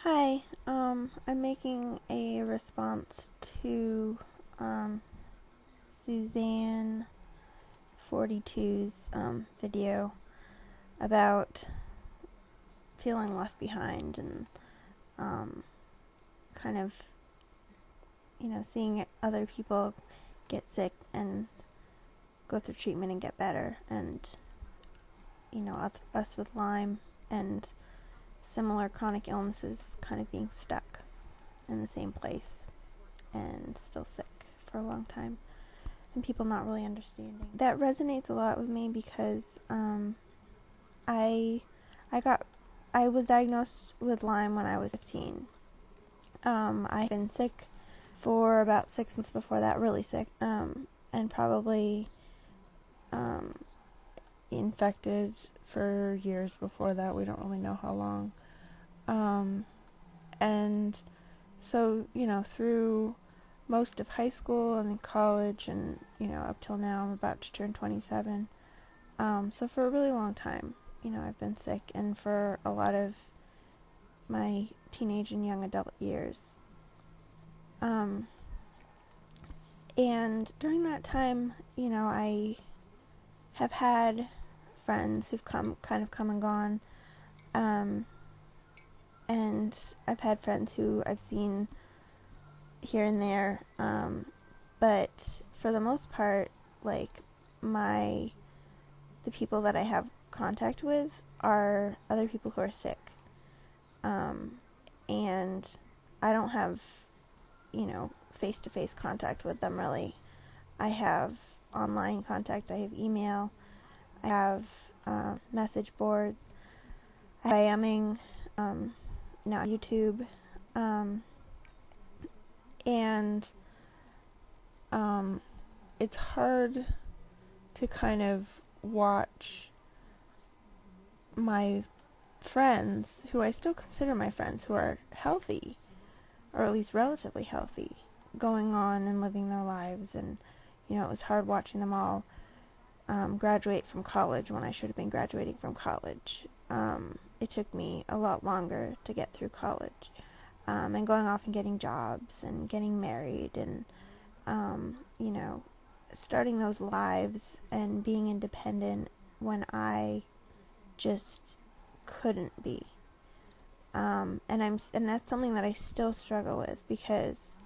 Hi, I'm making a response to Suzanne 42's video about feeling left behind and um, kind of, seeing other people get sick and go through treatment and get better, and, us with Lyme and similar chronic illnesses kind of being stuck in the same place and still sick for a long time, and people not really understanding. That resonates a lot with me because I I was diagnosed with Lyme when I was 15. I'd been sick for about 6 months before that, really sick, and probably infected for years before that. We don't really know how long. And so, through most of high school and then college and, up till now, I'm about to turn 27. So for a really long time, I've been sick, and for a lot of my teenage and young adult years. And during that time, I have had friends who've kind of come and gone. And I've had friends who I've seen here and there. But for the most part, like, the people that I have contact with are other people who are sick. And I don't have, face-to-face contact with them, really. I have online contact, I have email, I have message boards, I have IMing, now YouTube, and it's hard to kind of watch my friends, who I still consider my friends, who are healthy, or at least relatively healthy, going on and living their lives. And it was hard watching them all graduate from college when I should have been graduating from college. It took me a lot longer to get through college, and going off and getting jobs and getting married and starting those lives and being independent when I just couldn't be. And that's something that I still struggle with, because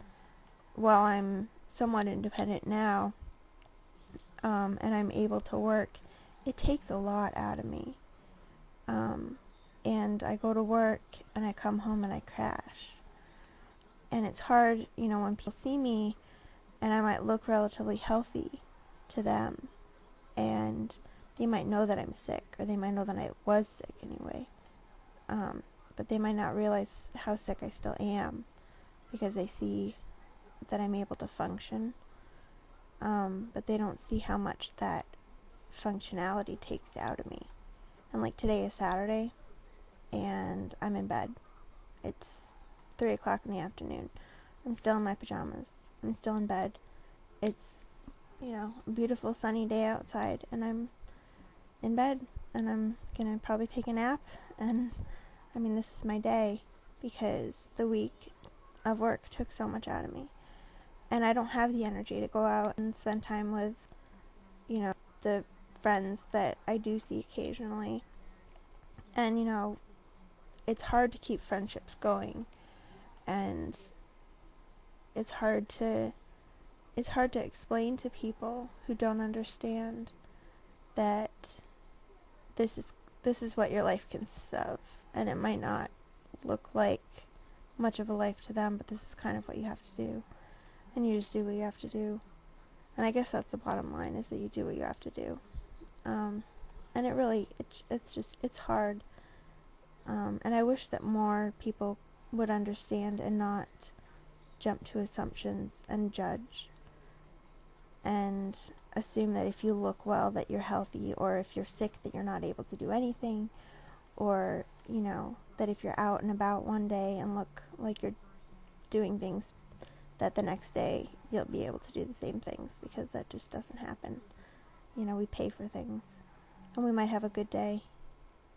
while I'm somewhat independent now, and I'm able to work, it takes a lot out of me. And I go to work and I come home and I crash. And it's hard, when people see me and I might look relatively healthy to them, and they might know that I'm sick, or they might know that I was sick anyway. But they might not realize how sick I still am, because they see that I'm able to function. But they don't see how much that functionality takes out of me. And like, today is Saturday, and I'm in bed. It's 3 o'clock in the afternoon. I'm still in my pajamas. I'm still in bed. It's, a beautiful sunny day outside, and I'm in bed, and I'm gonna probably take a nap. And this is my day, because the week of work took so much out of me, and I don't have the energy to go out and spend time with, the friends that I do see occasionally. And it's hard to keep friendships going, and it's hard to explain to people who don't understand that this is what your life consists of, and it might not look like much of a life to them, but this is kind of what you have to do, and you just do what you have to do. And I guess that's the bottom line, is that you do what you have to do. And it really, it's hard. And I wish that more people would understand and not jump to assumptions and judge and assume that if you look well that you're healthy, or if you're sick that you're not able to do anything, or that if you're out and about one day and look like you're doing things, that the next day you'll be able to do the same things, because that just doesn't happen. We pay for things, and we might have a good day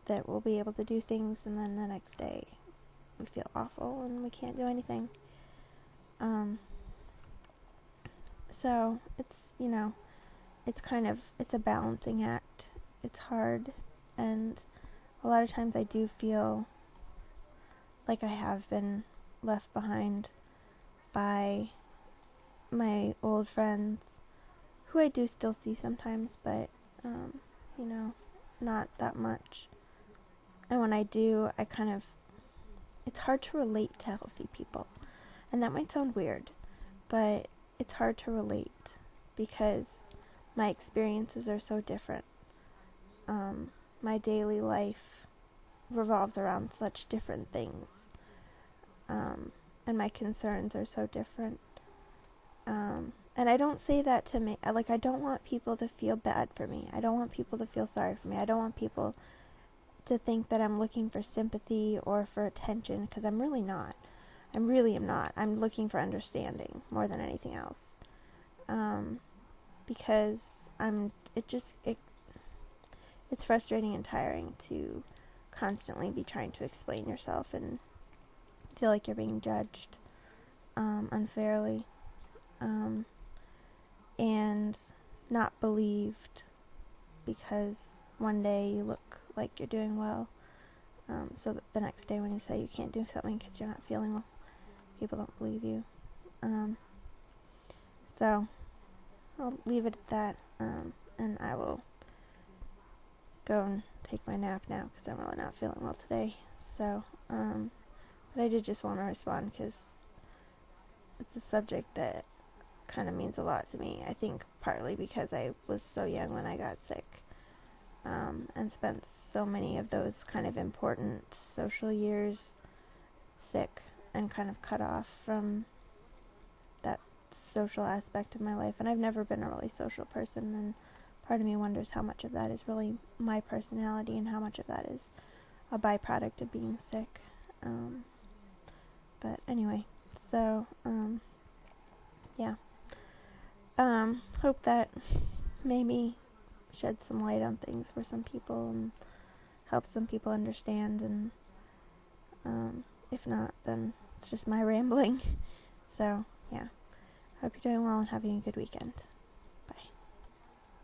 that we'll be able to do things, and then the next day we feel awful and we can't do anything. So it's, it's a balancing act. It's hard, and a lot of times I do feel like I have been left behind by my old friends, who I do still see sometimes, but, not that much. And when I do, it's hard to relate to healthy people. And that might sound weird, but it's hard to relate because my experiences are so different. My daily life revolves around such different things. And my concerns are so different. And I don't say that to me, I don't want people to feel bad for me. I don't want people to feel sorry for me. I don't want people to think that I'm looking for sympathy or for attention, because I'm really not. I really am not. I'm looking for understanding more than anything else. Because it's frustrating and tiring to constantly be trying to explain yourself and feel like you're being judged unfairly, and not believed because one day you look like you're doing well, so that the next day when you say you can't do something because you're not feeling well, people don't believe you. So I'll leave it at that, and I will go and take my nap now because I'm really not feeling well today. So, but I did just want to respond because it's a subject that kind of means a lot to me. I think partly because I was so young when I got sick, and spent so many of those kind of important social years sick and kind of cut off from that social aspect of my life. And I've never been a really social person, and part of me wonders how much of that is really my personality and how much of that is a byproduct of being sick. But anyway, so yeah. Hope that maybe shed some light on things for some people and help some people understand, and if not, then it's just my rambling. So yeah, hope you're doing well and having a good weekend.